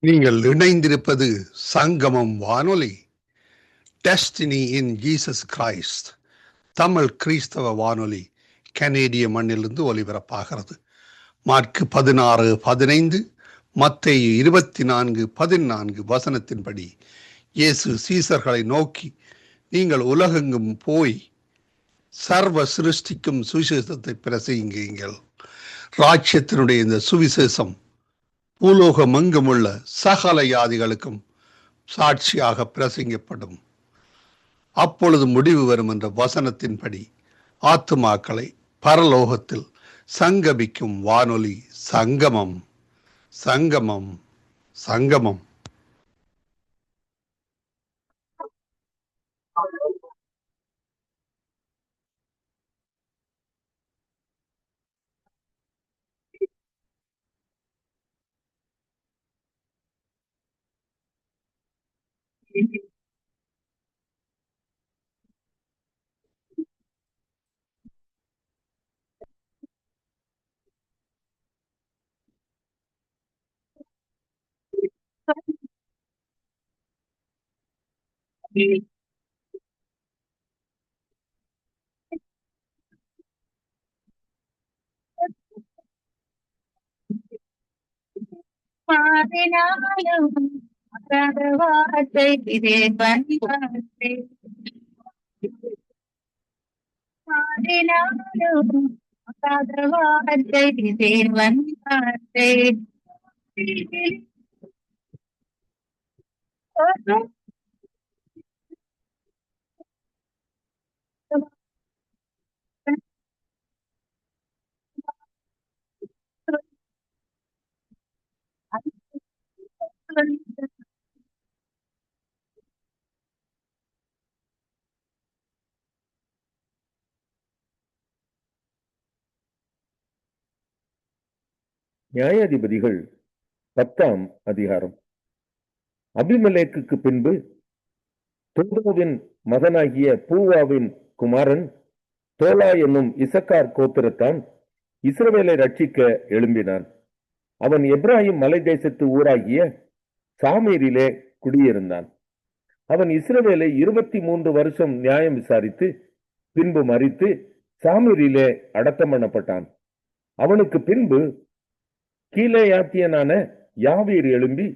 நீங்கள் இணைந்திருப்பது சங்கமம் வானொலி. Destiny in Jesus Christ Tamil கிறிஸ்தவ வானொலி கனேடிய மண்ணிலிருந்து ஒலிபரப்பாகிறது. மார்க்கு 16:15, மத்தேயு 24:14 வசனத்தின்படி இயேசு சீசர்களை நோக்கி, நீங்கள் உலகெங்கும் போய் சர்வ சிருஷ்டிக்கும் சுவிசேஷத்தை பிரசங்கியுங்கள். ராஜ்யத்தினுடைய இந்த சுவிசேஷம் பூலோகமெங்குமுள்ள சகல யாதிகளுக்கும் சாட்சியாக பிரசங்கப்படும். அப்பொழுது முடிவு வரும் என்ற வசனத்தின்படி ஆத்துமாக்களை பரலோகத்தில் சங்கமிக்கும் வானொலி சங்கமம். சங்கமம் சங்கமம். பாடினாலும் அகாத வார்த்தை இறைவன் வார்த்தை. பாடினாலும் அகாத வார்த்தை இறைவன் வார்த்தை. நியாயாதிபதிகள் 10ஆம் அதிகாரம். அபிமெலேக்குக்கு பின்பு தோதோவின் மகனாகிய பூவாவின் குமாரன் தோலா என்னும் இசக்கார் கோத்திரத்தான் இஸ்ரவேலை ரட்சிக்க எழும்பினான். அவன் எப்ராஹிம் மலை தேசத்து ஊராகிய சாமீரிலே குடியிருந்தான். அவன் இஸ்ரவேலை 23 வருஷம் நியாயம் விசாரித்து பின்பு மரித்து சாமீரிலே அடக்கம் பண்ணப்பட்டான். அவனுக்கு பின்பு கீலேயாத்தியனான யாவீர் எழும்பி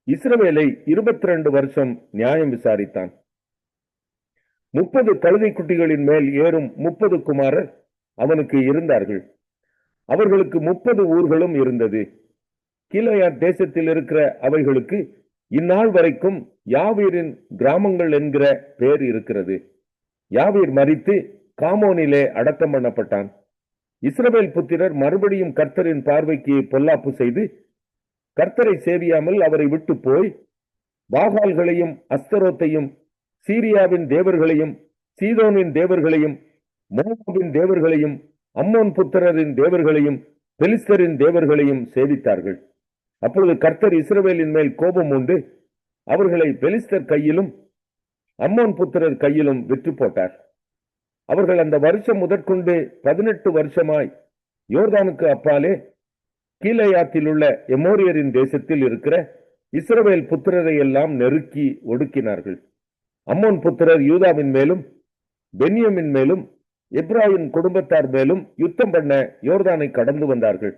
இஸ்ரவேலை 22 வருஷம் நியாயம் விசாரித்தான். 30 கழுதை குட்டிகளின் மேல் ஏறும் 30 குமாரர் அவனுக்கு இருந்தார்கள். அவர்களுக்கு 30 ஊர்களும் இருந்தது. கீலேயாத் தேசத்தில் இருக்கிற அவைகளுக்கு இந்நாள் வரைக்கும் யாவீரின் கிராமங்கள் என்கிற பெயர் இருக்கிறது. யாவீர் மரித்து காமோனிலே அடக்கம் பண்ணப்பட்டான். இஸ்ரவேல் புத்திரர் மறுபடியும் கர்த்தரின் பார்வைக்கு பொல்லாப்பு செய்து கர்த்தரை சேவியாமல் அவரை விட்டு போய் பாகால்களையும் அஸ்தரோத்தையும் சீரியாவின் தேவர்களையும் சீதோனின் தேவர்களையும் மோவாபின் தேவர்களையும் அம்மோன் புத்திரரின் தேவர்களையும் பெலிஸ்தரின் தேவர்களையும் சேவித்தார்கள். அப்பொழுது கர்த்தர் இஸ்ரவேலின் மேல் கோபம் உண்டு அவர்களை பெலிஸ்தர் கையிலும் அம்மோன் புத்திரர் கையிலும் விற்று போட்டார். அவர்கள் அந்த வருஷம் முதற்கொண்டு 18 வருஷமாய் யோர்தானுக்கு அப்பாலே கீலேயாத்தில் உள்ள எமோரியரின் தேசத்தில் இருக்கிற இஸ்ரவேல் புத்திரரை எல்லாம் நெருக்கி ஒடுக்கினார்கள். அம்மோன் புத்திரர் யூதாவின் மேலும் பென்யமின் மேலும் எப்ராஹிம் குடும்பத்தார் மேலும் யுத்தம் பண்ண யோர்தானை கடந்து வந்தார்கள்.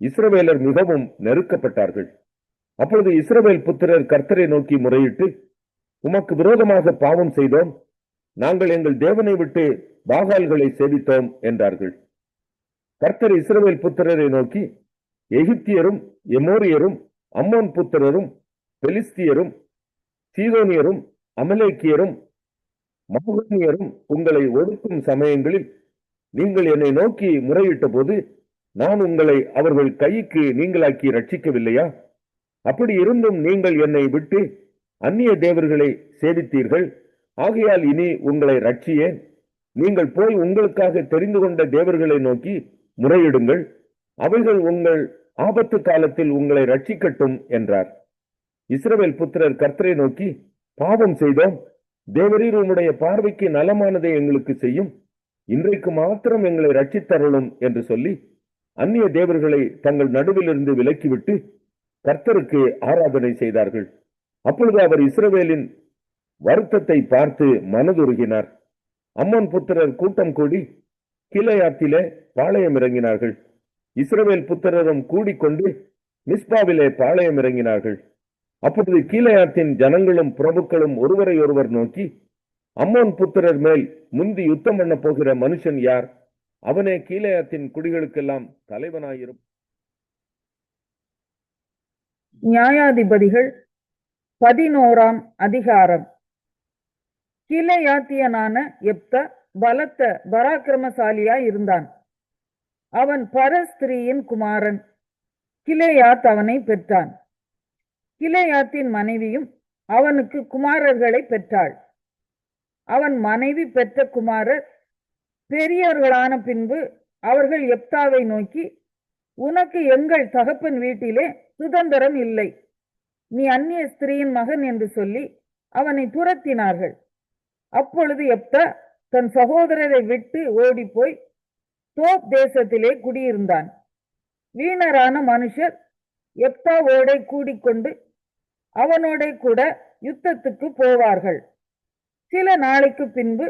இஸ்ரவேலர் மிகவும் நெருக்கப்பட்டார்கள். அப்பொழுது இஸ்ரவேல் புத்திரர் கர்த்தரை நோக்கி முறையிட்டு, உமக்கு விரோதமாக பாவம் செய்தோம், நாங்கள் எங்கள் தேவனை விட்டு பாகால்களை சேவித்தோம் என்றார்கள். கர்த்தர் இஸ்ரவேல் புத்திரரை நோக்கி, எகிப்தியரும் எமோரியரும் அம்மோன் புத்திரரும் பெலிஸ்தியரும் சீதோனியரும் அமலேக்கியரும் மகோனியரும் உங்களை ஒடுக்கும் சமயங்களில் நீங்கள் என்னை நோக்கி முறையிட்ட போது நான் உங்களை அவர்கள் கைக்கு நீங்களாக்கி ரட்சிக்கவில்லையா? அப்படி இருந்தும் நீங்கள் என்னை விட்டு அந்நிய தேவர்களை சேவித்தீர்கள். ஆகையால் இனி உங்களை ரட்சியேன். நீங்கள் போய் உங்களுக்காக தெரிந்து கொண்ட தேவர்களை நோக்கி முறையிடுங்கள், அவைகள் உங்கள் ஆபத்து காலத்தில் உங்களை ரட்சிக்கட்டும் என்றார். இஸ்ரவேல் புத்திரர் கர்த்தரை நோக்கி, பாவம் செய்தோம், தேவரீர் உம்முடைய பார்வைக்கு நலமானதை எங்களுக்கு செய்யும், இன்றைக்கு மாத்திரம் எங்களை ரட்சித்தருளும் என்று சொல்லி அந்நிய தேவர்களை தங்கள் நடுவிலிருந்து விலக்கிவிட்டு கர்த்தருக்கு ஆராதனை செய்தார்கள். அப்பொழுது அவர் இஸ்ரவேலின் வருத்தத்தை பார்த்து மனதுருகினார். அம்மோன் புத்திரர் கூட்டம் கூடி கிளையாத்திலே பாளையம் இறங்கினார்கள். இஸ்ரவேல் புத்திரரும் கூடிக்கொண்டு மிஸ்பாவிலே பாளையம் இறங்கினார்கள். அப்பொழுது கீலேயாத்தின் ஜனங்களும் பிரபுக்களும் ஒருவரை ஒருவர் நோக்கி, அம்மோன் புத்திரர் மேல் முந்தி யுத்தம் பண்ண போகிற மனுஷன் யார்? அவனே கீலேயாத்தின் குடிகளுக்கெல்லாம் தலைவனாயிரும். நியாயாதிபதிகள் 11ஆம் அதிகாரம். கீலேயாத்தியனான யெப்தா பலத்த பராக்கிரமசாலியாய் இருந்தான். அவன் பரஸ்திரியின் குமாரன். கிலேயாத் அவனை பெற்றான். கிலேயாத்தின் மனைவியும் அவனுக்கு குமாரர்களை பெற்றாள். அவன் மனைவி பெற்ற குமாரர் பெரியவர்களான பின்பு அவர்கள் யெப்தாவை நோக்கி, உனக்கு எங்கள் தகப்பன் வீட்டிலே சுதந்திரம் இல்லை, நீ அந்நிய ஸ்திரீயின் மகன் என்று சொல்லி அவனை துரத்தினார்கள். அப்பொழுது யெப்தா தன் சகோதரரை விட்டு ஓடிப்போய் தோப் தேசத்திலே குடியிருந்தான். வீணரான மனுஷர் யெப்தாவோட கூடிக்கொண்டு அவனோட கூட யுத்தத்துக்கு போவார்கள். சில நாளைக்கு பின்பு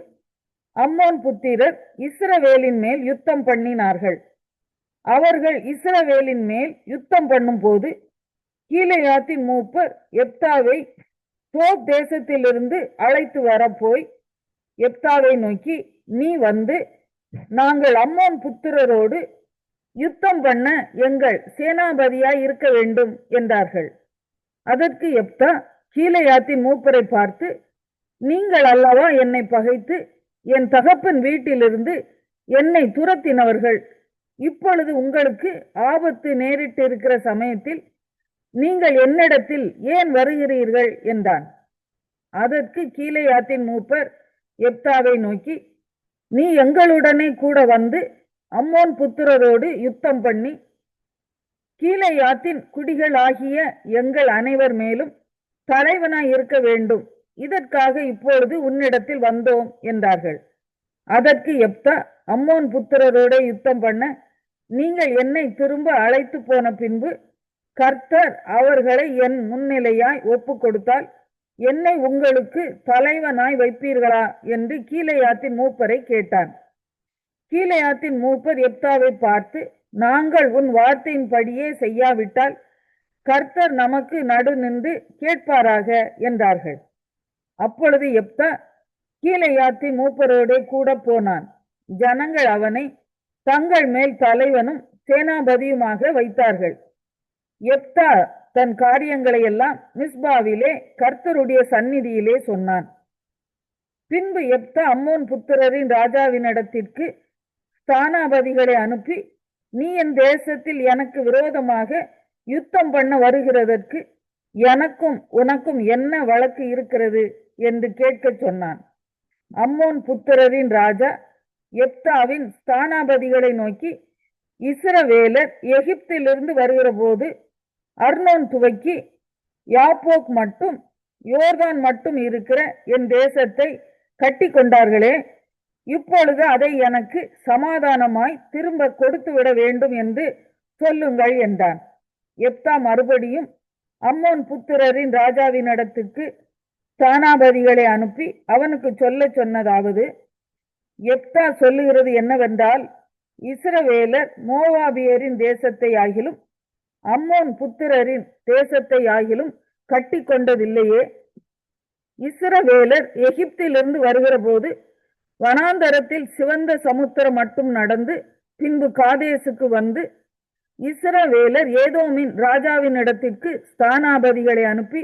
அம்மோன் புத்திரர் இஸ்ரவேலின் மேல் யுத்தம் பண்ணினார்கள். அவர்கள் இஸ்ரவேலின் மேல் யுத்தம் பண்ணும் போது கீலேயாத்தின் மூப்பர் யெப்தாவை தோப் தேசத்திலிருந்து அழைத்து வர போய் யெப்தாவை நோக்கி, நீ வந்து நாங்கள் அம்மோன் புத்திரரோடு யுத்தம் பண்ண எங்கள் சேனாபதியாய் இருக்க வேண்டும் என்றார்கள். அதற்கு யெப்தா கீலேயாத்தின் மூப்பரை பார்த்து, நீங்கள் அல்லவா என்னை பகைத்து என் தகப்பன் வீட்டிலிருந்து என்னை துரத்தினவர்கள், இப்பொழுது உங்களுக்கு ஆபத்து நேரிட்டு இருக்கிற சமயத்தில் நீங்கள் என்னிடத்தில் ஏன் வருகிறீர்கள் என்றான். அதற்கு கீலேயாத்தின் மூப்பர் யெப்தாவை நோக்கி, நீ எங்களுடனே கூட வந்து அம்மோன் புத்திரரோடு யுத்தம் பண்ணி கீலேயாத்தின் குடிகள் ஆகிய எங்கள் அனைவர் மேலும் தலைவனாய் இருக்க வேண்டும், இதற்காக இப்பொழுது உன்னிடத்தில் வந்தோம் என்றார்கள். அதற்கு யெப்தா, அம்மோன் புத்திரரோட யுத்தம் பண்ண நீங்கள் என்னை திரும்ப அழைத்து போன பின்பு கர்த்தர் அவர்களை என் முன்னிலையாய் ஒப்பு கொடுத்தால் என்னை உங்களுக்கு தலைவனாய் வைப்பீர்களா என்று கீலேயாத்தின் மூப்பரை கேட்டான். கீலேயாத்தின் மூப்பர் யெப்தாவை பார்த்து, நாங்கள் உன் வார்த்தையின்படியே செய்யாவிட்டால் கர்த்தர் நமக்கு நடு நின்று கேட்பாராக என்றார்கள். அப்பொழுது யெப்தா கீலேயாத்தின் மூப்பரோட கூட போனான். ஜனங்கள் அவனை தங்கள் மேல் தலைவனும் சேனாபதியுமாக வைத்தார்கள். யெப்தா தன் காரியங்களை எல்லாம் மிஸ்பாவிலே கர்த்தருடைய சந்நிதியிலே சொன்னான். பின்பு யெப்தா அம்மோன் புத்திரரின் ராஜாவினிடத்திற்கு ஸ்தானாபதிகளை அனுப்பி, நீ என் தேசத்தில் எனக்கு விரோதமாக யுத்தம் பண்ண வருகிறதற்கு எனக்கும் உனக்கும் என்ன வழக்கு இருக்கிறது என்று கேட்க சொன்னான். அம்மோன் புத்திரரின் ராஜா யெப்தாவின் ஸ்தானாபதிகளை நோக்கி, இஸ்ரவேலர் எகிப்திலிருந்து வருகிற போது அர்னோன் துவக்கி யாப்போக் மட்டும் யோர்தான் மட்டும் இருக்கிற என் தேசத்தை கட்டி கொண்டார்களே, இப்பொழுது அதை எனக்கு சமாதானமாய் திரும்ப கொடுத்து விட வேண்டும் என்று சொல்லுங்கள் என்றான். யெப்தா மறுபடியும் அம்மோன் புத்திரரின் ராஜாவினிடத்துக்கு ஸ்தானாபதிகளை அனுப்பி அவனுக்கு சொல்ல சொன்னதாவது, யெப்தா சொல்லுகிறது என்னவென்றால், இஸ்ரவேலர் மோவாபியரின் தேசத்தை ஆகிலும் அம்மோன் புத்திரரின் தேசத்தை ஆகிலும் கட்டி கொண்டதில்லையே. இஸ்ரவேலர் எகிப்திலிருந்து வருகிற போது வனாந்தரத்தில் சிவந்த சமுத்திரம் மட்டும் நடந்து பின்பு காதேசுக்கு வந்து இஸ்ரவேலர் ஏதோமின் ராஜாவினிடத்திற்கு ஸ்தானாபதிகளை அனுப்பி,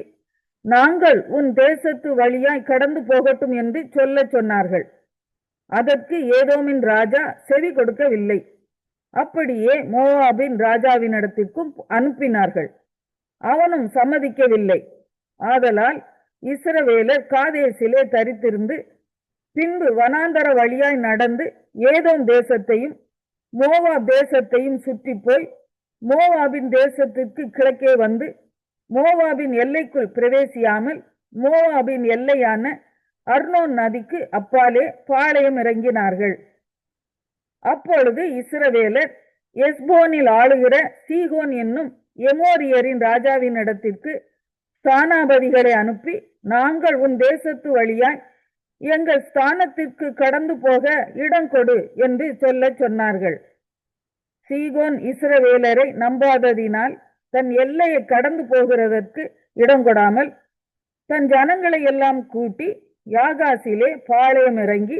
நாங்கள் உன் தேசத்து வழியாய் கடந்து போகட்டும் என்று சொல்ல சொன்னார்கள். அதற்கு ஏதோமின் ராஜா செவி கொடுக்கவில்லை. அப்படியே மோவாபின் ராஜாவினிடத்திற்கும் அனுப்பினார்கள். அவனும் சம்மதிக்கவில்லை. ஆதலால் இஸ்ரவேலர் காதேசிலே தரித்திருந்து பின்பு வனாந்தர வழியாய் நடந்து ஏதோம் தேசத்தையும் மோவாப் தேசத்தையும் சுற்றி போய் மோவாபின் தேசத்திற்கு கிழக்கே வந்து மோவாபின் எல்லைக்குள் பிரவேசியாமல் மோவாபின் எல்லையான அர்னோன் நதிக்கு அப்பாலே பாளையம் இறங்கினார்கள். அப்பொழுது இஸ்ரவேலர் எஸ்போனில் ஆளுகிற சீகோன் என்னும் எமோரியரின் ராஜாவின் இடத்திற்கு ஸ்தானாபதிகளை அனுப்பி, நாங்கள் உன் தேசத்து வழியாய் எங்கள் ஸ்தானத்திற்கு கடந்து போக இடம் கொடு என்று சொல்ல சொன்னார்கள். சீகோன் இஸ்ரவேலரை நம்பாததினால் தன் எல்லையை கடந்து போகிறதற்கு இடம் கொடாமல் தன் ஜனங்களை எல்லாம் கூட்டி யாகாசிலே பாளையம் இறங்கி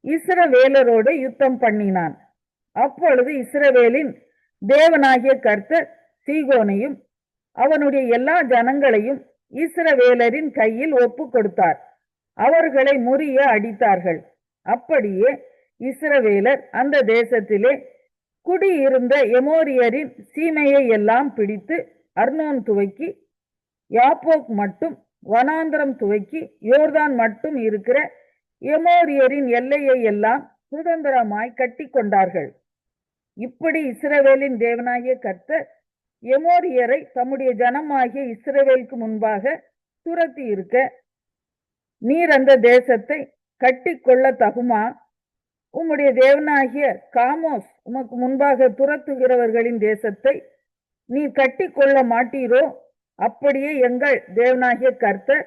இஸ்ரவேலரோடு யுத்தம் பண்ணினான். அப்பொழுது இஸ்ரவேலின் தேவனாகிய கர்த்தர் சீகோனையும் அவனுடைய எல்லா ஜனங்களையும் இஸ்ரவேலரின் கையில் ஒப்பு கொடுத்தார். அவர்களை முறிய அடித்தார்கள். அப்படியே இஸ்ரவேலர் அந்த தேசத்திலே குடியிருந்த எமோரியரின் சீமையை எல்லாம் பிடித்து அர்னோன் துவக்கி யாப்போக் மட்டும், வனாந்திரம் துவக்கி யோர்தான் மட்டும் இருக்கிற எமோரியரின் எல்லையை எல்லாம் சுதந்திரமாய் கட்டி கொண்டார்கள். இப்படி இஸ்ரவேலின் தேவனாகிய கர்த்தர் எமோரியரை தம்முடைய ஜனமாகிய இஸ்ரவேலுக்கு முன்பாக துரத்தி இருக்க, நீர் அந்த தேசத்தை கட்டி கொள்ள தகுமா? உம்முடைய தேவனாகிய காமோஸ் உமக்கு முன்பாக துரத்துகிறவர்களின் தேசத்தை நீர் கட்டி கொள்ள மாட்டீரோ? அப்படியே எங்கள் தேவனாகிய கர்த்தர்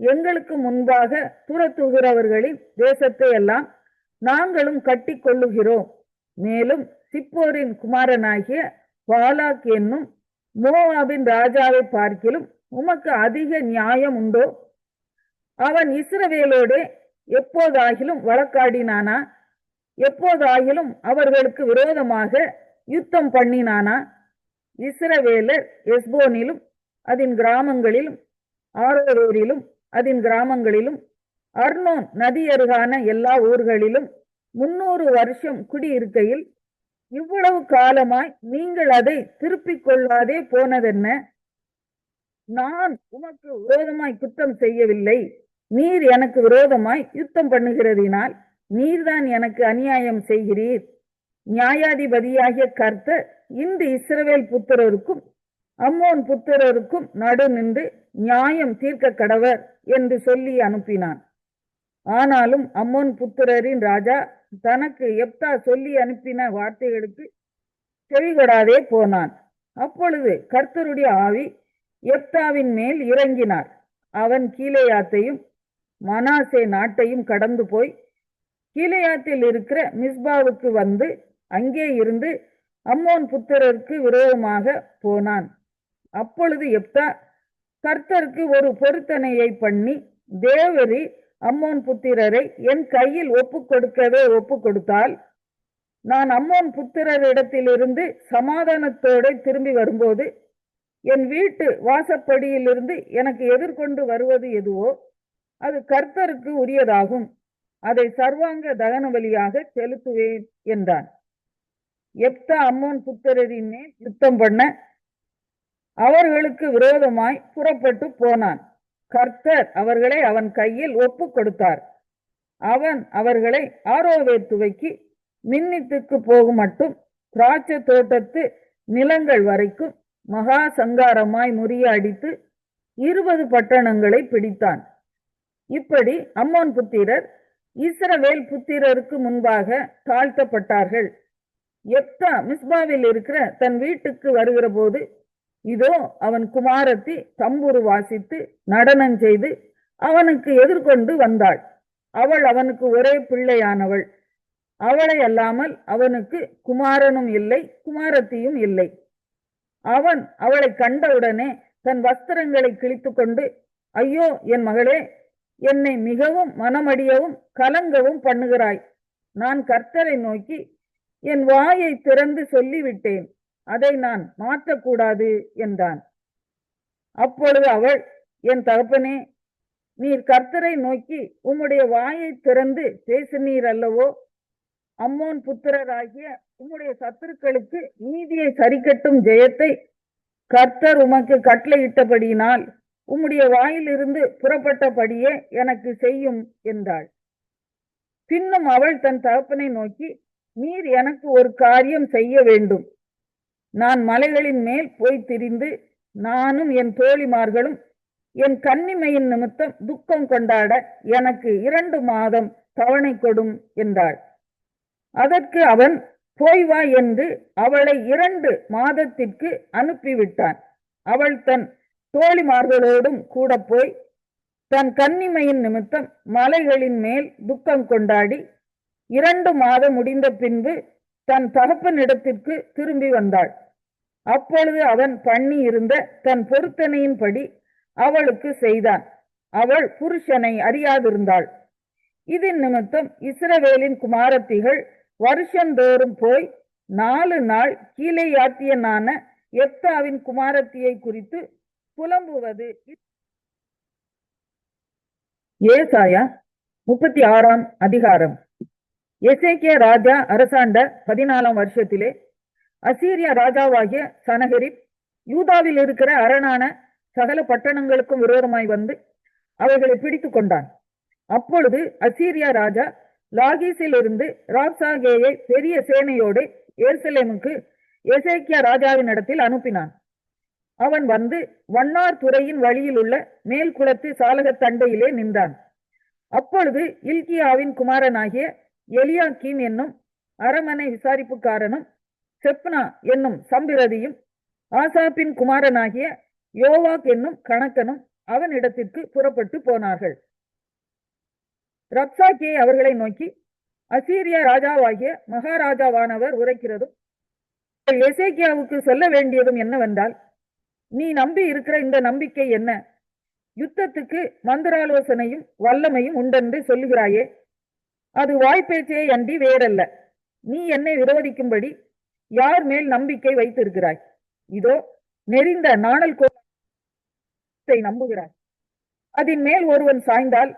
எங்களுக்கு முன்பாக துரத்துகிறவர்களின் தேசத்தை எல்லாம் நாங்களும் கட்டி கொள்ளுகிறோம். மேலும் சிப்போரின் குமாரனாகிய பாலாக் என்னும் மோவாபின் ராஜாவை பார்க்கிலும் உமக்கு அதிக நியாயம் உண்டோ? அவன் இஸ்ரவேலோடு எப்போதாகிலும் வழக்காடினானா? எப்போதாகிலும் அவர்களுக்கு விரோதமாக யுத்தம் பண்ணினானா? இஸ்ரவேலர் எஸ்போனிலும் அதன் கிராமங்களிலும், ஆரோவேரிலும் அதன் கிராமங்களிலும், அர்னோன் நதியருகான எல்லா ஊர்களிலும் 300 வருஷம் குடியிருக்கையில் இவ்வளவு காலமாய் நீங்கள் அதை திருப்பிக் கொள்ளாதே போனதென்ன? நான் உமக்கு விரோதமாய் குற்றம் செய்யவில்லை. நீர் எனக்கு விரோதமாய் யுத்தம் பண்ணுகிறதினால் நீர்தான் எனக்கு அநியாயம் செய்கிறீர். நியாயாதிபதியாகிய கர்த்தர் இந்த இஸ்ரவேல் புத்திரருக்கும் அம்மோன் புத்திரருக்கும் நடு நின்று நியாயம் தீர்க்க கடவர் என்று சொல்லி அனுப்பினான். ஆனாலும் அம்மோன் புத்திரரின் ராஜா தனக்கு எப்தா சொல்லி அனுப்பின வார்த்தைகளுக்கு செவிகொடாதே போனான். அப்பொழுது கர்த்தருடைய ஆவி எப்தாவின் மேல் இறங்கினார். அவன் கீலேயாத்தையும் மனாசே நாட்டையும் கடந்து போய் கீலேயாத்தில் இருக்கிற மிஸ்பாவுக்கு வந்து அங்கே இருந்து அம்மோன் புத்திரருக்கு விரோதமாக போனான். அப்பொழுது எப்தா கர்த்தருக்கு ஒரு பொருத்தனையை பண்ணி, தேவரி அம்மோன் புத்திரரை என் கையில் ஒப்பு கொடுக்கவே ஒப்பு கொடுத்தால், நான் அம்மோன் புத்திரரிடத்திலிருந்து சமாதானத்தோடு திரும்பி வரும்போது என் வீட்டு வாசப்படியிலிருந்து எனக்கு எதிர்கொண்டு வருவது எதுவோ அது கர்த்தருக்கு உரியதாகும். அதை சர்வாங்க தகன பலியாக செலுத்துவேன் என்றான். எப்தா அம்மோன் புத்திரரின் மேல் யுத்தம் பண்ண அவர்களுக்கு விரோதமாய் புறப்பட்டு போனான். கர்த்தர் அவர்களை அவன் கையில் ஒப்பு கொடுத்தார். அவன் அவர்களை ஆரோவேர் துவக்கி மின்னித்துக்கு போகும் மட்டும் திராட்சை தோட்டத்து நிலங்கள் வரைக்கும் மகா சங்காரமாய் முறிய அடித்து 20 பட்டணங்களை பிடித்தான். இப்படி அம்மோன் புத்திரர் இஸ்ரவேல் புத்திரருக்கு முன்பாக தாழ்த்தப்பட்டார்கள். எப்தா மிஸ்பாவில் இருக்கிற தன் வீட்டுக்கு வருகிற போது, இதோ அவன் குமாரத்தி தம்புரு வாசித்து நடனம் செய்து அவனுக்கு எதிர்கொண்டு வந்தாள். அவள் அவனுக்கு ஒரே பிள்ளையானவள். அவளை அல்லாமல் அவனுக்கு குமாரனும் இல்லை, குமாரத்தியும் இல்லை. அவன் அவளை கண்டவுடனே தன் வஸ்திரங்களை கிழித்து கொண்டு, ஐயோ என் மகளே, என்னை மிகவும் மனமடியவும் கலங்கவும் பண்ணுகிறாய். நான் கர்த்தரை நோக்கி என் வாயை திறந்து சொல்லிவிட்டேன், அதை நான் மாற்றக்கூடாது என்றான். அப்பொழுது அவள், என் தகப்பனே, நீர் கர்த்தரை நோக்கி உம்முடைய வாயை திறந்து பேசினீர் அல்லவோ? அம்மோன் புத்திரராகிய உம்முடைய சத்துருக்களுக்கு நீதியை சரிக்கட்டும் ஜெயத்தை கர்த்தர் உமக்கு கட்டளையிட்டபடியினால் உம்முடைய வாயிலிருந்து புறப்பட்டபடியே எனக்கு செய்யும் என்றாள். பின்னும் அவள் தன் தகப்பனை நோக்கி, நீர் எனக்கு ஒரு காரியம் செய்ய வேண்டும். நான் மலைகளின் மேல் போய் திரிந்து நானும் என் தோழிமார்களும் என் கன்னிமையின் நிமித்தம் துக்கம் கொண்டாட எனக்கு 2 மாதம் தவணை கொடும் என்றாள். அதற்கு அவன், போய் வா என்று அவளை 2 மாதத்திற்கு அனுப்பிவிட்டான். அவள் தன் தோழிமார்களோடும் கூட போய் தன் கன்னிமையின் நிமித்தம் மலைகளின் மேல் துக்கம் கொண்டாடி 2 மாதம் முடிந்த பின்பு தன் தகப்பனிடத்திற்கு திரும்பி வந்தாள். அப்பொழுது அவன் பண்ணி இருந்த தன் பொருத்தனையின்படி அவளுக்கு செய்தான். அவள் புருஷனை அறியாதிருந்தாள். இதன் நிமித்தம் இஸ்ரவேலின் குமாரத்திகள் வருஷந்தோறும் போய் 4 நாள் கீலேயாத்தியனான எப்தாவின் குமாரத்தியை குறித்து புலம்புவது. ஏசாயா 36ஆம் அதிகாரம். எசேக்கியா ராஜா அரசாண்ட 14ஆம் வருஷத்திலே அசீரியா ராஜாவாகிய சனகரிப் யூதாவில் இருக்கிற அரணான சகல பட்டணங்களுக்கும் விரோதமாய் வந்து அவைகளை பிடித்து கொண்டான். அப்பொழுது அசீரியா ராஜா லாகீஸில் இருந்து ராப்சாகேயை பெரிய சேனையோடு எருசலேமுக்கு எசேக்கியா ராஜாவின் இடத்தில் அனுப்பினான். அவன் வந்து வண்ணார் துறையின் வழியில் உள்ள மேல் குளத்து சாலகத் தண்டையிலே நின்றான். அப்பொழுது இல்கியாவின் குமாரனாகிய எலியாக்கீம் என்னும் அரமனை விசாரிப்புக்காரனும் செப்னா என்னும் சம்பிரதியும் ஆசாப்பின் குமாரனாகிய யோவாக் என்னும் கணக்கனும் அவனிடத்திற்கு புறப்பட்டு போனார்கள். ரப்சாக்கே அவர்களை நோக்கி, அசீரியா ராஜாவாகிய மகாராஜாவானவர் உரைக்கிறதும் எசேக்கியாவுக்கு சொல்ல வேண்டியதும் என்னவென்றால், நீ நம்பி இருக்கிற இந்த நம்பிக்கை என்ன? யுத்தத்துக்கு மந்திராலோசனையும் வல்லமையும் உண்டென்று சொல்லுகிறாயே, அது வாய்ப்பேச்சே அன்றி வேறல்ல. நீ என்னை விரோதிக்கும்படி யார் மேல் நம்பிக்கை வைத்திருக்கிறாய்? இதோ நெறிந்த நாணல் கோட்டை நம்புகிறாய். அதன் மேல் ஒருவன் சாய்ந்தால்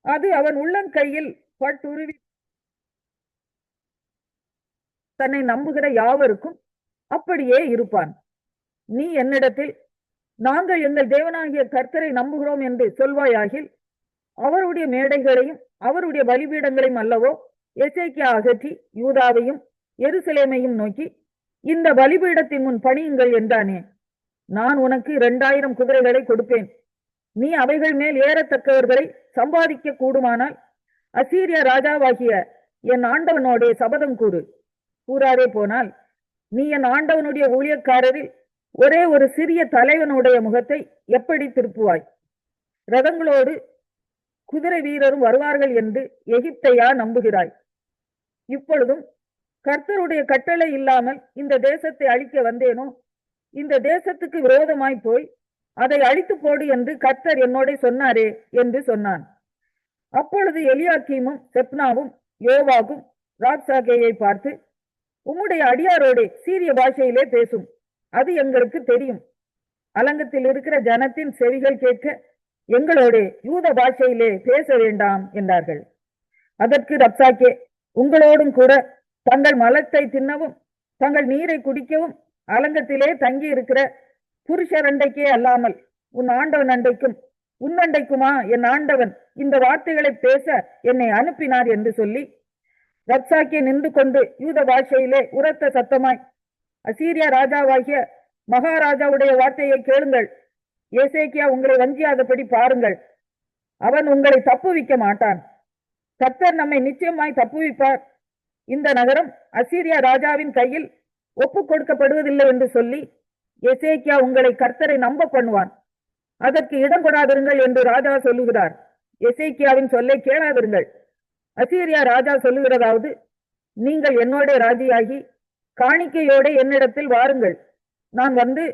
அது அவன் உள்ளங்கையில் பட்டுருவி தன்னை நம்புகிற யாவருக்கும் அப்படியே இருப்பான். நீ என்னிடத்தில், நாங்கள் எங்கள் தேவனாகிய கர்த்தரை நம்புகிறோம் என்று சொல்வாயாகில், அவருடைய மேடைகளையும் அவருடைய பலிபீடங்களையும் அல்லவோ எசேக்கியா அகற்றி யூதாவையும் எருசலேமையும் நோக்கி, இந்த பலிபீடத்தின் முன் பணியுங்கள் என்றானே. நான் உனக்கு 2000 குதிரைகளை கொடுப்பேன். நீ அவைகள் மேல் ஏறத்தக்கவர்களை சம்பாதிக்க கூடுமானால் அசீரியா ராஜாவாகிய என் ஆண்டவனோடே சபதம் கூறு. கூறாரே போனால் நீ என் ஆண்டவனுடைய ஊழியக்காரரில் ஒரே ஒரு சிறிய தலைவனுடைய முகத்தை எப்படி திருப்புவாய்? ரதங்களோடு குதிரை வீரரும் வருவார்கள் என்று எகிப்தையா நம்புகிறாய்? இப்பொழுதும் கர்த்தருடைய கட்டளை இல்லாமல் இந்த தேசத்தை அழிக்க வந்தேனோ? இந்த தேசத்துக்கு விரோதமாய் போய் அதை அழித்து போடு என்று கர்த்தர் என்னோட சொன்னாரே என்று சொன்னான். அப்பொழுது எலியாக்கீமும் செப்னாவும் யோவாகும் ராப்சாகேயை பார்த்து, உம்முடைய அடியாரோடே சீரிய பாஷையிலே பேசும், அது எங்களுக்கு தெரியும். அலங்கத்தில் இருக்கிற ஜனத்தின் செவிகள் கேட்க எங்களோட யூத பாஷையிலே பேச வேண்டாம் என்றார்கள். அதற்கு ரப்சாக்கே, உங்களோடும் கூட தங்கள் மலத்தை தின்னவும் தங்கள் நீரை குடிக்கவும் அலங்கத்திலே தங்கி இருக்கிற புருஷர் அண்டைக்கே அல்லாமல் உன் ஆண்டவன் அண்டைக்கும் உன் அண்டைக்குமா என் ஆண்டவன் இந்த வார்த்தைகளை பேச என்னை அனுப்பினார் என்று சொல்லி ரப்சாக்கே நின்று கொண்டு யூத பாஷையிலே உரத்த சத்தமாய், அசீரியா ராஜாவாகிய மகாராஜாவுடைய வார்த்தையை கேளுங்கள். எசேக்கியா உங்களை வஞ்சியாதபடி பாருங்கள். அவன் உங்களை தப்புவிக்க மாட்டான். கர்த்தர் நம்மை நிச்சயமாய் தப்புவிப்பார். இந்த நகரம் அசீரியா ராஜாவின் கையில் ஒப்பு கொடுக்கப்படுவதில்லை என்று சொல்லி எசேக்கியா உங்களை கர்த்தரை நம்ப பண்ணுவான். அதற்கு இடம் கொடாதிருங்கள் என்று ராஜா சொல்லுகிறார். எசேக்கியாவின் சொல்லை கேளாதிருங்கள். அசீரியா ராஜா சொல்லுகிறதாவது, நீங்கள் என்னோட ராஜியாகி காணிக்கையோட என்னிடத்தில் வாருங்கள். நான் வந்து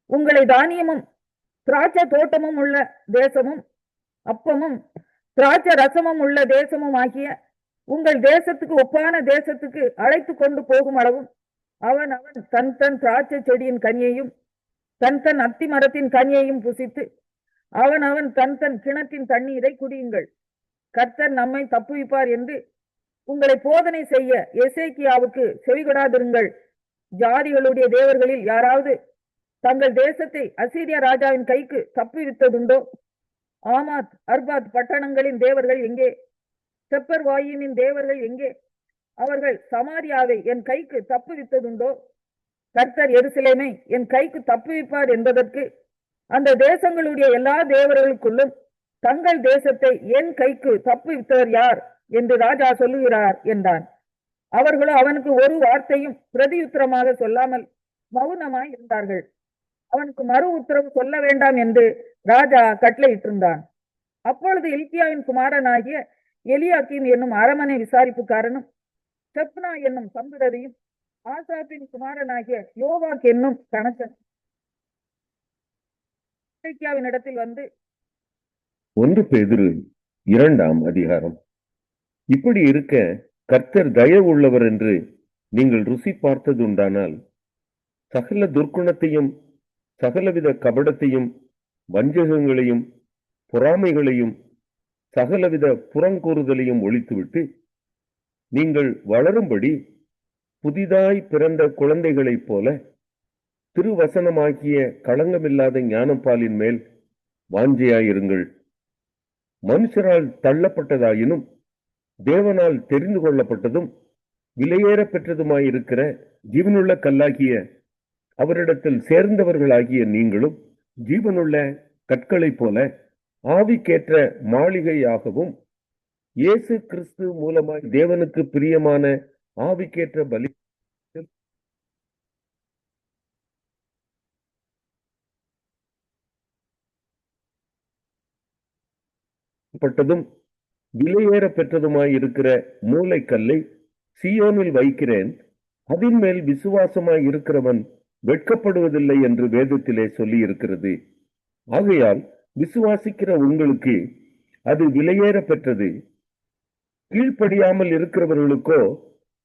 உங்களை தானியமும் திராட்சை தோட்டமும் உள்ள தேசமும் அப்பமும் திராட்சை ரசமும் உள்ள தேசமும் ஆகிய உங்கள் தேசத்துக்கு ஒப்பான தேசத்துக்கு அழைத்து கொண்டு போகும் அளவும் அவன் தன் தன் திராட்சை செடியின் கனியையும் தன் தன் அத்தி மரத்தின் கனியையும் புசித்து அவன் தன் தன் கிணற்றின் தண்ணீரை குடியுங்கள். கர்த்தர் நம்மை தப்புவிப்பார் என்று உங்களை போதனை செய்ய எசேக்கியாவுக்கு செவிகொடாதிருங்கள். ஜாதிகளுடைய தேவர்களில் யாராவது தங்கள் தேசத்தை அசீரியா ராஜாவின் கைக்கு தப்புவித்ததுண்டோ? ஆமாத் அர்பாத் பட்டணங்களின் தேவர்கள் எங்கே? செப்பர்வாயிமின் தேவர்கள் எங்கே? அவர்கள் சமாரியாவை என் கைக்கு தப்புவித்ததுண்டோ? கர்த்தர் எருசலேமை என் கைக்கு தப்புவிப்பார் என்பதற்கு அந்த தேசங்களுடைய எல்லா தேவர்களுக்குள்ளும் தங்கள் தேசத்தை என் கைக்கு தப்புவித்தவர் யார் என்று ராஜா சொல்லுகிறார் என்றான். அவர்களோ அவனுக்கு ஒரு வார்த்தையும் பிரதியுத்தரமாக சொல்லாமல் மௌனமாய் இருந்தார்கள். அவனுக்கு மறு உத்தரவு சொல்ல வேண்டாம் என்று ராஜா கட்டளையிட்டிருந்தான். அப்பொழுது இல்கியாவின் குமாரனாகிய எலியாக்கீம் என்னும் அரமனை விசாரிப்புக்காரனும் செப்னா என்னும் சம்புரரியும் ஆசாப்பின் குமாரனாகிய யோவாக் என்னும் கணக்கன் இடத்தில் வந்து 1 பேதுரு 2ஆம் அதிகாரம். இப்படி இருக்க கர்த்தர் தயவு உள்ளவர் என்று நீங்கள் ருசி பார்த்ததுண்டானால் சகல துர்க்குணத்தையும் சகலவித கபடத்தையும் வஞ்சகங்களையும் பொறாமைகளையும் சகலவித புறங்கூறுதலையும் ஒழித்துவிட்டு நீங்கள் வளரும்படி புதிதாய் பிறந்த குழந்தைகளைப் போல திருவசனமாகிய களங்கமில்லாத ஞானப்பாலின் மேல் வாஞ்சையாயிருங்கள். மனுஷரால் தள்ளப்பட்டதாயினும் தேவனால் தெரிந்து கொள்ளப்பட்டதும் விலையேற பெற்றதுமாயிருக்கிற ஜீவனுள்ள கல்லாகிய அவரிடத்தில் சேர்ந்தவர்களாகிய நீங்களும் ஜீவனுள்ள கற்களைப் போல ஆவிக்கேற்ற மாளிகையாகவும் இயேசு கிறிஸ்து மூலமாய் தேவனுக்கு பிரியமான ஆவிக்கேற்ற பலி பட்டதும் விலையேற பெற்றதுமாய் இருக்கிற மூளைக்கல்லை சீயோனில் வைக்கிறேன், அதன் மேல் விசுவாசமாய் இருக்கிறவன் வெட்கப்படுவதில்லை என்று வேதத்திலே சொல்லி இருக்கிறது. ஆகையால் விசுவாசிக்கிற உங்களுக்கு அது விலையேற பெற்றது. கீழ்ப்படியாமல் இருக்கிறவர்களுக்கோ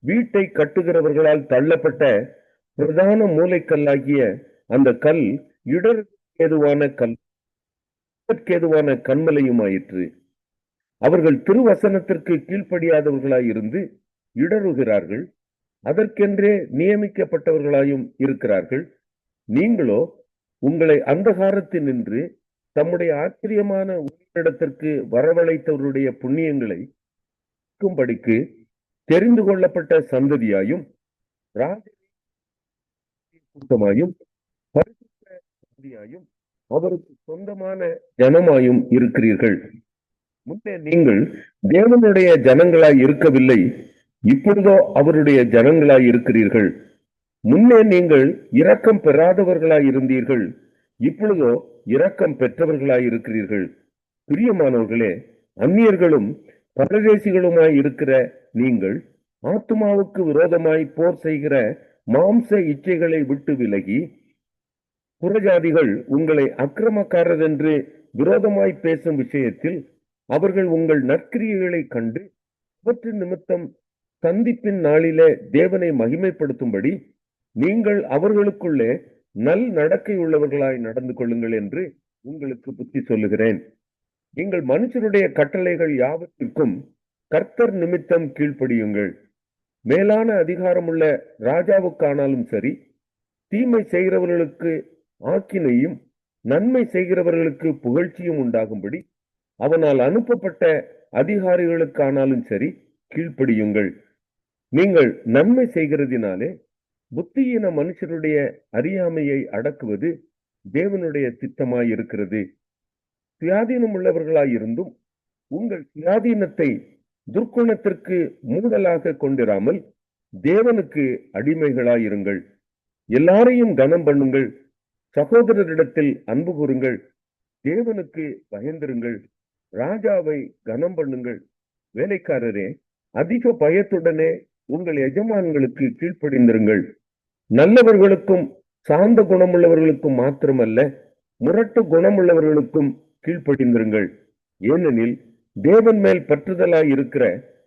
வீட்டை கட்டுகிறவர்களால் தள்ளப்பட்ட பிரதான மூளைக்கல்லாகிய அந்த கல் இடர்கேதுவான கண்மலையுமாயிற்று. அவர்கள் திருவசனத்திற்கு கீழ்ப்படியாதவர்களாயிருந்து இடறுகிறார்கள், அதற்கென்றே நியமிக்கப்பட்டவர்களாயும் இருக்கிறார்கள். நீங்களோ உங்களை அந்தகாரத்தினின்று தம்முடைய ஆச்சரியமான உயிரிடத்திற்கு வரவழைத்தவருடைய புண்ணியங்களை படிக்கு தெரிந்து கொள்ளப்பட்ட சந்ததியாயும் கூட்டமாயும் பரிசுத்த சந்ததியாயும் அவருக்கு சொந்தமான ஜனமாயும் இருக்கிறீர்கள். முன்னே நீங்கள் தேவனுடைய ஜனங்களாய் இருக்கவில்லை, இப்பொழுதோ அவருடைய ஜனங்களாய் இருக்கிறீர்கள். முன்னே நீங்கள் இரக்கம் பெறாதவர்களாய் இருந்தீர்கள், இப்பொழுதோ இரக்கம் பெற்றவர்களாய் இருக்கிறீர்கள். பிரியமானவர்களே, அந்நியர்களும் பரதேசிகளுமாய் இருக்கிற நீங்கள் ஆத்துமாவுக்கு விரோதமாய் போர் செய்கிற மாம்ச இச்சைகளை விட்டு விலகி, புறஜாதிகள் உங்களை அக்கிரமக்காரர் என்று விரோதமாய் பேசும் விஷயத்தில் அவர்கள் உங்கள் நற்கிரியைகளை கண்டு அவற்றின் நிமித்தம் சந்திப்பின் நாளிலே தேவனை மகிமைப்படுத்தும்படி நீங்கள் அவர்களுக்குள்ளே நல் நடக்கை உள்ளவர்களாய் நடந்து கொள்ளுங்கள் என்று உங்களுக்கு புத்தி சொல்லுகிறேன். நீங்கள் மனுஷருடைய கட்டளைகள் யாவற்றிற்கும் கர்த்தர் நிமித்தம் கீழ்ப்படியுங்கள். மேலான அதிகாரமுள்ள ராஜாவுக்கானாலும் சரி, தீமை செய்கிறவர்களுக்கு ஆக்கினையும் நன்மை செய்கிறவர்களுக்கு புகழ்ச்சியும் உண்டாகும்படி அவனால் அனுப்பப்பட்ட அதிகாரிகளுக்கானாலும் சரி கீழ்ப்படியுங்கள். நீங்கள் நன்மை செய்கிறதினாலே புத்தியின மனுஷருடைய அறியாமையை அடக்குவது தேவனுடைய திட்டமாயிருக்கிறது. சுயாதீனம் உள்ளவர்களாயிருந்தும் உங்கள் சுயாதீனத்தை துர்க்குணத்திற்கு மூடலாக கொண்டிராமல் தேவனுக்கு அடிமைகளாயிருங்கள். எல்லாரையும் கனம் பண்ணுங்கள், சகோதரரிடத்தில் அன்பு கூறுங்கள், தேவனுக்கு பயந்திருங்கள், ராஜாவை கனம் பண்ணுங்கள். வேலைக்காரரே, அதிக பயத்துடனே உங்கள் எஜமான்களுக்கு கீழ்ப்படிந்திருங்கள். நல்லவர்களுக்கும் சாந்த குணமுள்ளவர்களுக்கும் மாத்திரமல்ல, முரட்டு குணமுள்ளவர்களுக்கும் கீழ்ப்படிந்திருங்கள். ஏனெனில் தேவன் மேல் பற்றுதலாய் இருக்கிற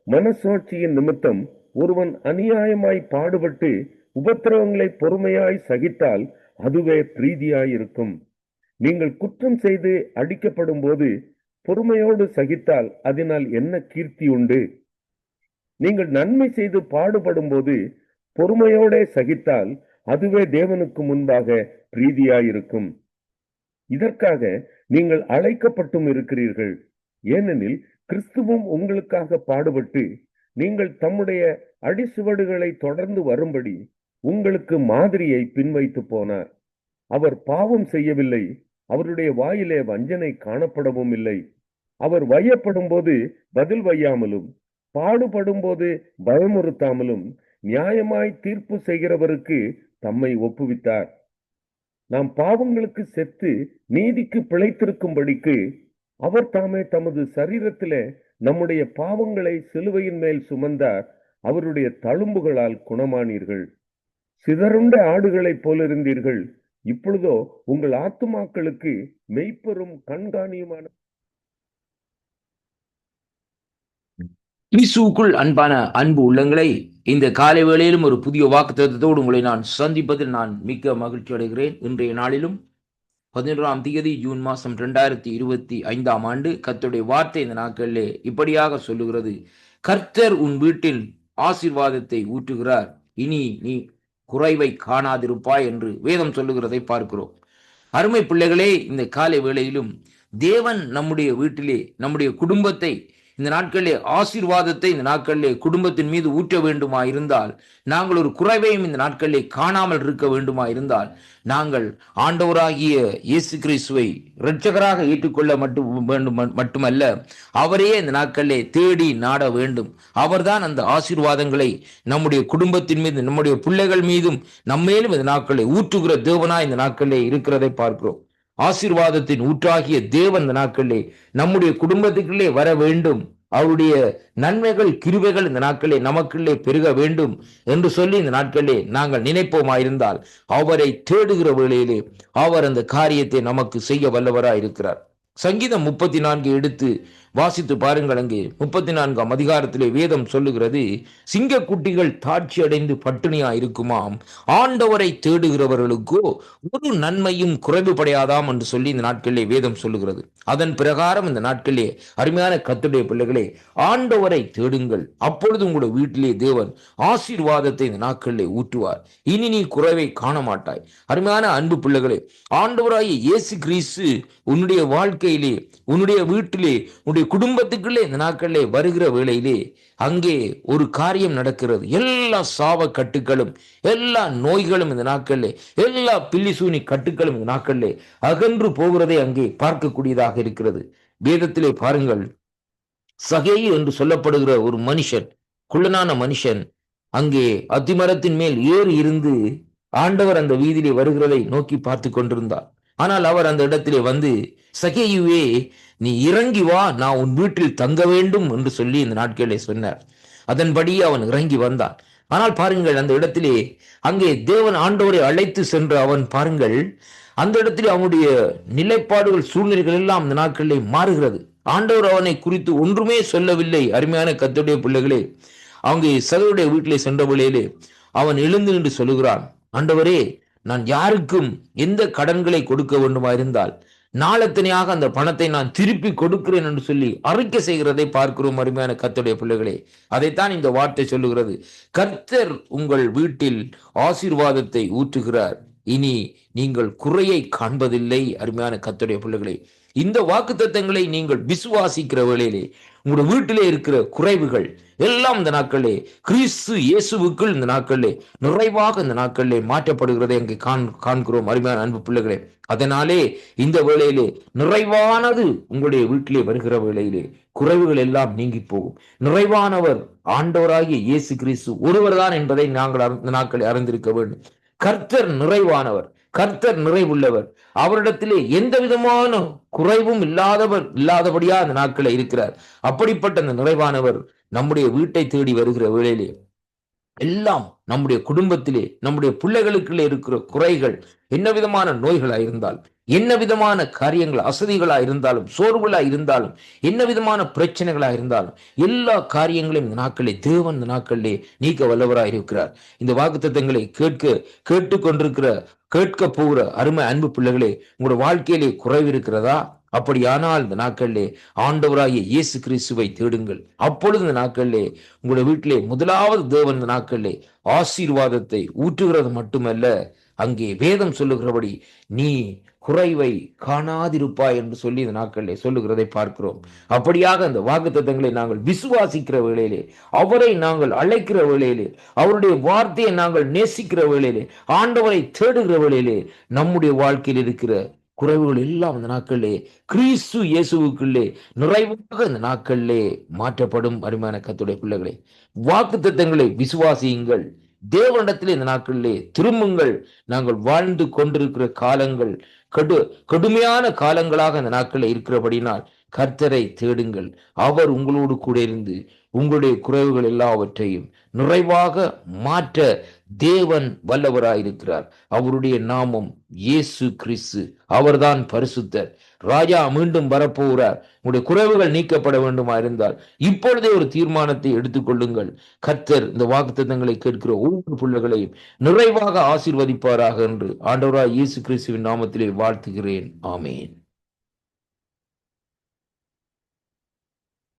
மனசாட்சியின் நிமித்தம் ஒருவன் அநியாயமாய் பாடுபட்டு உபத்திரவங்களை பொறுமையாய் சகித்தால் அதுவே பிரீதியாயிருக்கும். நீங்கள் குற்றம் செய்து அடிக்கப்படும் போது பொறுமையோடு சகித்தால் அதனால் என்ன கீர்த்தி உண்டு? நீங்கள் நன்மை செய்து பாடுபடும் போது பொறுமையோட சகித்தால் அதுவே தேவனுக்கு முன்பாக பிரீதியாயிருக்கும். இதற்காக நீங்கள் அழைக்கப்பட்டும் இருக்கிறீர்கள். ஏனெனில் கிறிஸ்துவும் உங்களுக்காக பாடுபட்டு நீங்கள் தம்முடைய அடிசுவடுகளை தொடர்ந்து வரும்படி உங்களுக்கு மாதிரியை பின்வைத்து போனார். அவர் பாவம் செய்யவில்லை, அவருடைய வாயிலே வஞ்சனை காணப்படவும் இல்லை. அவர் வையப்படும் போது பதில் வையாமலும் பாடுபடும் போது பயமுறுத்தாமலும் நியாயமாய் தீர்ப்பு செய்கிறவருக்கு தம்மை ஒப்புவித்தார். நாம் பாவங்களுக்கு செத்து நீதிக்கு பிழைத்திருக்கும்படிக்கு அவர் தாமே தமது சரீரத்திலே நம்முடைய பாவங்களை சிலுவையின் மேல் சுமந்தார். அவருடைய தழும்புகளால் குணமானீர்கள். சிதறுண்ட ஆடுகளைப் போலிருந்தீர்கள், இப்பொழுதோ உங்கள் ஆத்துமாக்களுக்கு மெய்ப்பெரும் கண்காணியுமான கிறிஸ்துவுக்குள் அன்பான அன்பு உள்ளங்களை, இந்த காலை வேளையிலும் ஒரு புதிய வாக்குத்தத்தத்தோடு உங்களை நான் சந்திப்பதில் நான் மிக்க மகிழ்ச்சி அடைகிறேன். இன்றைய நாளிலும் 11ஆம் தேதி ஜூன் மாதம் 2025ஆம் ஆண்டு கர்த்தருடைய வார்த்தை இந்த நாட்களிலே இப்படியாக சொல்லுகிறது: கர்த்தர் உன் வீட்டில் ஆசீர்வாதத்தை ஊற்றுகிறார், இனி நீ குறைவை காணாதிருப்பாய் என்று வேதம் சொல்லுகிறதை பார்க்கிறோம். அருமை பிள்ளைகளே, இந்த காலை வேளையிலும் தேவன் நம்முடைய வீட்டிலே நம்முடைய குடும்பத்தை இந்த நாட்களிலே ஆசீர்வாதத்தை இந்த நாட்களிலே குடும்பத்தின் மீது ஊற்ற வேண்டுமா இருந்தால், நாங்கள் ஒரு குறைவையும் இந்த நாட்களிலே காணாமல் இருக்க வேண்டுமா இருந்தால், நாங்கள் ஆண்டவராகிய இயேசு கிறிஸ்துவை இரட்சகராக ஏற்றுக்கொள்ள மட்டுமல்ல, அவரையே இந்த நாட்களிலே தேடி நாட வேண்டும். அவர்தான் அந்த ஆசீர்வாதங்களை நம்முடைய குடும்பத்தின் மீது நம்முடைய பிள்ளைகள் மீதும் நம்மேலும் இந்த நாட்களை ஊற்றுகிற தேவனாய் இந்த நாட்களிலே இருக்கிறதை பார்க்கிறோம். ஆசீர்வாதத்தின் ஊற்றாகிய தேவன் இந்த நாட்களிலே நம்முடைய குடும்பத்துக்குள்ளே வர வேண்டும். அவருடைய நன்மைகள் கிருபைகள் இந்த நாட்களிலே நமக்குள்ளே பெருக வேண்டும் என்று சொல்லி இந்த நாட்களிலே நாங்கள் நினைப்போமாயிருந்தால், அவரை தேடுகிற வேளையிலே அவர் அந்த காரியத்தை நமக்கு செய்ய வல்லவராய் இருக்கிறார். சங்கீதம் 34 எடுத்து வாசித்து பாருங்கள். அங்கே 34ஆம் அதிகாரத்திலே வேதம் சொல்லுகிறது: சிங்கக்குட்டிகள் தாட்சி அடைந்து பட்டினியா இருக்குமாம், ஆண்டவரை தேடுகிறவர்களுக்கோ ஒரு நன்மையும் குறைவுபடையாதாம் என்று சொல்லி இந்த நாட்களிலே வேதம் சொல்லுகிறது. அதன் பிரகாரம் இந்த நாட்களிலே அருமையான கர்த்தருடைய பிள்ளைகளே, ஆண்டவரை தேடுங்கள், அப்பொழுது உங்களுடைய வீட்டிலே தேவன் ஆசீர்வாதத்தை இந்த நாட்களிலே ஊற்றுவார். இனி நீ குறைவை காண மாட்டாய். அருமையான அன்பு பிள்ளைகளே, ஆண்டவராகிய இயேசு கிறிஸ்து உன்னுடைய வாழ்க்கையிலே, உன்னுடைய வீட்டிலே, உன்னுடைய குடும்பத்துக்குள்ளே இந்த நாட்களிலே வருகிற வேளையிலே அங்கே ஒரு காரியம் நடக்கிறது. எல்லா சாவ கட்டுகளும், எல்லா நோய்களும் இந்த நாட்களிலே, எல்லா பில்லிசூனி கட்டுகளும் இந்த நாட்களிலே அகன்று போகிறதை அங்கே பார்க்கக்கூடியதாக இருக்கிறது. வேதத்திலே பாருங்கள், சகேயு என்று சொல்லப்படுகிற ஒரு மனுஷன், குள்ளனான மனுஷன், அங்கே அத்திமரத்தின் மேல் ஏறி இருந்து ஆண்டவர் அந்த வீதியிலே வருகிறதை நோக்கி பார்த்து கொண்டிருந்தார். ஆனால் அவர் அந்த இடத்திலே வந்து, சகேயுவே, நீ இறங்கி வா, நான் உன் வீட்டில் தங்க வேண்டும் என்று சொல்லி இந்த நாட்களிலே சொன்னார். அதன்படி அவன் இறங்கி வந்தான். ஆனால் பாருங்கள், அந்த இடத்திலே அங்கே தேவன் ஆண்டவரை அழைத்து சென்று அவன் பாருங்கள், அந்த இடத்திலே அவனுடைய நிலைப்பாடுகள், சூழ்நிலைகள் எல்லாம் இந்த நாட்களிலே மாறுகிறது. ஆண்டவர் அவனை குறித்து ஒன்றுமே சொல்லவில்லை. அருமையான கர்த்தருடைய பிள்ளைகளே, அவங்க சகோதரருடைய வீட்டிலே சென்ற வேளையிலே அவன் எழுந்து நின்று சொல்லுகிறான்: ஆண்டவரே, நான் யாருக்கும் எந்த கடன்களை கொடுக்க வேண்டுமா இருந்தால் நாளத்தனையாக அந்த பணத்தை நான் திருப்பி கொடுக்கிறேன் என்று சொல்லி அறிக்கை செய்கிறதை பார்க்கிறோம். அருமையான கர்த்தருடைய பிள்ளைகளே, அதைத்தான் இந்த வார்த்தை சொல்லுகிறது: கர்த்தர் உங்கள் வீட்டில் ஆசீர்வாதத்தை ஊற்றுகிறார், இனி நீங்கள் குறையை காண்பதில்லை. அருமையான கர்த்தருடைய பிள்ளைகளே, இந்த வாக்குத்தத்தங்களை நீங்கள் விசுவாசிக்கிற வேளையிலே உங்களுடைய வீட்டிலே இருக்கிற குறைவுகள் எல்லாம் இந்த நாட்களிலே கிறிஸ்து இயேசுவுக்குள் இந்த நாட்களிலே நிறைவாக இந்த நாட்களிலே மாற்றப்படுகிறதை அங்கே காண்கிறோம். அருமையான அன்பு பிள்ளைகளே, அதனாலே இந்த வேளையிலே நிறைவானது உங்களுடைய வீட்டிலே வருகிற வேளையிலே குறைவுகள் எல்லாம் நீங்கி போகும். நிறைவானவர் ஆண்டவராகிய இயேசு கிறிஸ்து ஒருவர் தான் என்பதை நாங்கள் இந்த நாட்களை அறிந்திருக்க வேண்டும். கர்த்தர் நிறைவானவர், கர்த்தர் நிறைவுள்ளவர். அவரிடத்திலே எந்த விதமான குறைவும் இல்லாதபடியா அந்த நாட்களில் இருக்கிறார். அப்படிப்பட்ட அந்த நிறைவானவர் நம்முடைய வீட்டை தேடி வருகிற வேளையிலே எல்லாம் நம்முடைய குடும்பத்திலே, நம்முடைய பிள்ளைகளுக்குள்ளே இருக்கிற குறைகள், என்ன விதமான நோய்களா இருந்தாலும், என்ன விதமான காரியங்கள் அசதிகளா இருந்தாலும், சோர்வுகளா இருந்தாலும், என்ன விதமான பிரச்சனைகளா இருந்தாலும், எல்லா காரியங்களையும் இந்த நாட்களிலே தேவன் இந்த நாட்களிலே நீக்க வல்லவராய் இருக்கிறார். இந்த வாக்குத்தத்தங்களை கேட்க போகிற அருமை அன்பு பிள்ளைகளே, உங்களோட வாழ்க்கையிலே குறைவு இருக்கிறதா? அப்படியானால் இந்த நாட்களிலே ஆண்டவராகிய இயேசு கிறிஸ்துவை தேடுங்கள். அப்பொழுது இந்த நாட்களிலே உங்களுடைய வீட்டிலே முதலாவது தேவன் இந்த நாட்களிலே ஆசீர்வாதத்தை ஊற்றுகிறது மட்டுமல்ல, அங்கே வேதம் சொல்லுகிறபடி நீ குறைவை காணாதிருப்பாய் என்று சொல்லி இந்த நாட்களிலே சொல்லுகிறதை பார்க்கிறோம். அப்படியாக அந்த வாக்குத்தத்தங்களை நாங்கள் விசுவாசிக்கிற வேளையிலே, அவரை நாங்கள் அழைக்கிற வேளையிலே, அவருடைய வார்த்தையை நாங்கள் நேசிக்கிற வேளையிலே, ஆண்டவரை தேடுகிற வேளையிலே நம்முடைய வாழ்க்கையில் இருக்கிற குறைவுகள் எல்லாம் இந்த நாட்களிலே கிறிஸ்து இயேசுவுக்குள்ளே நிறைவாக இந்த நாட்களிலே மாற்றப்படும். அருமையான கர்த்தருடைய பிள்ளைகளே, வாக்குத்தத்தங்களை விசுவாசியுங்கள். தேவனிடத்திலே இந்த நாட்களிலே திரும்புங்கள். நாங்கள் வாழ்ந்து கொண்டிருக்கிற காலங்கள் கடுமையான காலங்களாக இந்த நாட்களில் இருக்கிறபடினால் கர்த்தரை தேடுங்கள். அவர் உங்களோடு கூட இருந்து உங்களுடைய குறைவுகள் எல்லாவற்றையும் நிறைவாக மாற்ற தேவன் வல்லவராயிருக்கிறார். அவருடைய நாமம் இயேசு கிறிஸ்து. அவர்தான் பரிசுத்தர். ராஜா மீண்டும் வரப்போகிறார். உங்களுடைய குறைவுகள் நீக்கப்பட வேண்டுமா இருந்தால் இப்பொழுதே ஒரு தீர்மானத்தை எடுத்துக்கொள்ளுங்கள். கர்த்தர் இந்த வாக்குத்தத்தங்களை கேட்கிற ஒவ்வொரு பிள்ளைகளையும் நிறைவாக ஆசீர்வதிப்பாராக என்று ஆண்டவராய் இயேசு கிறிஸ்துவின் நாமத்திலே வாழ்த்துகிறேன். ஆமேன்.